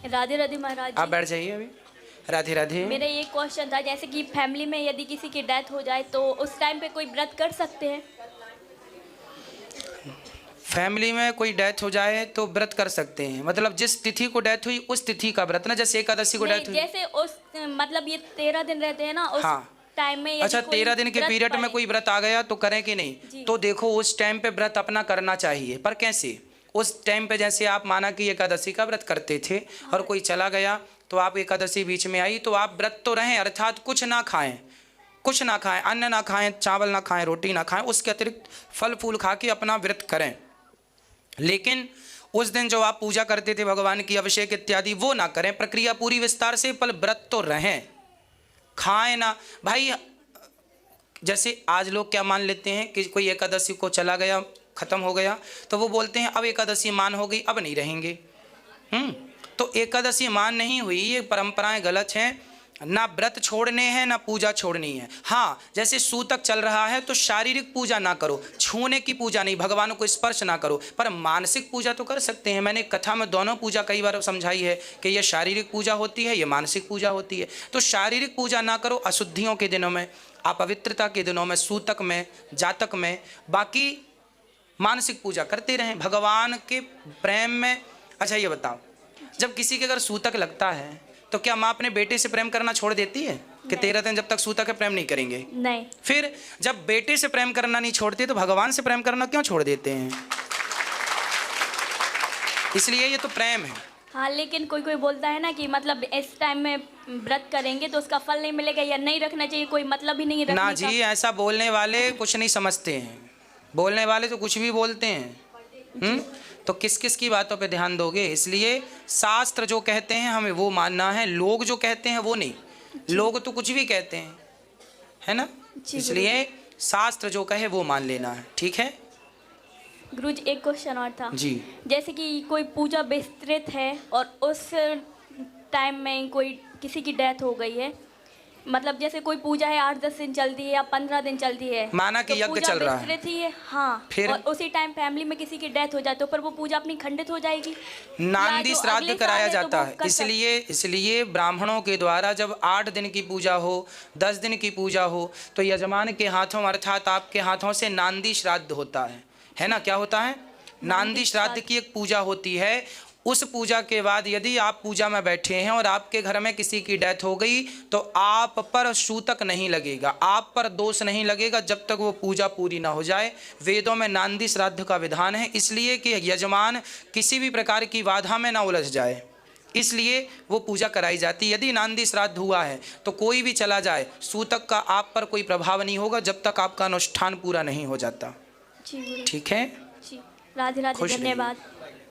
राधे राधे महाराज आप जी। बैठ जाइए अभी। राधे राधे। मेरा ये क्वेश्चन था, जैसे कि फैमिली में यदि किसी की डेथ हो जाए तो उस टाइम पे कोई व्रत कर सकते हैं? फैमिली में कोई डेथ हो जाए तो व्रत कर सकते हैं, मतलब जिस तिथि को डेथ हुई उस तिथि का व्रत ना, जैसे एकादशी को नहीं, डेथ हुई। जैसे उस मतलब ये 13 दिन रहते हैं ना, उस हाँ। टाइम में यदि अच्छा, कोई 13 दिन के व्रत पीरियड में पड़े। कोई व्रत आ गया तो करें कि नहीं? जी। तो देखो उस टाइम पे व्रत अपना करना चाहिए, पर कैसे? उस टाइम पे जैसे आप माना कि एकादशी का व्रत करते थे और कोई चला गया तो आप एकादशी बीच में आई तो आप व्रत तो रहें, अर्थात कुछ ना खाएं, कुछ ना खाएं, अन्न ना खाएं, चावल ना खाएं, रोटी ना खाएं, उसके अतिरिक्त फल फूल खा के अपना व्रत करें। लेकिन उस दिन जो आप पूजा करते थे भगवान की, अभिषेक इत्यादि, वो ना करें, प्रक्रिया पूरी विस्तार से, पर व्रत तो रहें, खाएं ना भाई। जैसे आज लोग क्या मान लेते हैं कि कोई एकादशी को चला गया, खत्म हो गया, तो वो बोलते हैं अब एकादशी मान हो गई, अब नहीं रहेंगे। तो एकादशी मान नहीं हुई, ये परंपराएं गलत हैं। ना व्रत छोड़ने हैं ना पूजा छोड़नी है। हाँ, जैसे सूतक चल रहा है तो शारीरिक पूजा ना करो, छूने की पूजा नहीं, भगवान को स्पर्श ना करो, पर मानसिक पूजा तो कर सकते हैं। मैंने कथा में दोनों पूजा कई बार समझाई है कि ये शारीरिक पूजा होती है, ये मानसिक पूजा होती है। तो शारीरिक पूजा ना करो अशुद्धियों के दिनों में, अपवित्रता के दिनों में, सूतक में, जातक में, बाकी मानसिक पूजा करते रहें भगवान के प्रेम में। अच्छा ये बताओ, जब किसी के अगर सूतक लगता है तो क्या माँ अपने बेटे से प्रेम करना छोड़ देती है कि 13 दिन जब तक सूतक है प्रेम नहीं करेंगे? नहीं। फिर जब बेटे से प्रेम करना नहीं छोड़ते तो भगवान से प्रेम करना क्यों छोड़ देते हैं? इसलिए ये तो प्रेम है। हाँ, लेकिन कोई कोई बोलता है ना कि मतलब इस टाइम में व्रत करेंगे तो उसका फल नहीं मिलेगा या नहीं रखना चाहिए, कोई मतलब ही नहीं रखने ना का। जी, ऐसा बोलने वाले कुछ नहीं समझते हैं, बोलने वाले तो कुछ भी बोलते हैं। तो किस किस की बातों पे ध्यान दोगे? इसलिए शास्त्र जो कहते हैं हमें वो मानना है, लोग जो कहते हैं वो नहीं। लोग तो कुछ भी कहते हैं, है ना? इसलिए शास्त्र जो कहे वो मान लेना है, ठीक है? गुरुजी एक क्वेश्चन और था जी। जैसे कि कोई पूजा विस्तृत है और उस टाइम में कोई किसी की डेथ हो गई है, मतलब जैसे कोई पूजा है 8-10 दिन चलती है या 15 दिन चलती है, माना कि यज्ञ चल रहा है, विस्तृत ही है। हाँ, फिर और उसी टाइम फैमिली में किसी की डेथ हो जाए तो पर वो पूजा अपनी खंडित हो जाएगी। नांदी श्राद्ध कराया जाता है। तो इसलिए ब्राह्मणों के द्वारा जब 8 दिन की पूजा हो, 10 दिन की पूजा हो, तो यजमान के हाथों अर्थात आपके हाथों से नांदी श्राद्ध होता है ना? क्या होता है? नांदी श्राद्ध की एक पूजा होती है। उस पूजा के बाद यदि आप पूजा में बैठे हैं और आपके घर में किसी की डेथ हो गई तो आप पर सूतक नहीं लगेगा, आप पर दोष नहीं लगेगा जब तक वो पूजा पूरी ना हो जाए। वेदों में नांदी श्राद्ध का विधान है, इसलिए कि यजमान किसी भी प्रकार की बाधा में ना उलझ जाए, इसलिए वो पूजा कराई जाती है। यदि नांदी श्राद्ध हुआ है तो कोई भी चला जाए, सूतक का आप पर कोई प्रभाव नहीं होगा जब तक आपका अनुष्ठान पूरा नहीं हो जाता। ठीक है? जी, राधे राधे, धन्यवाद।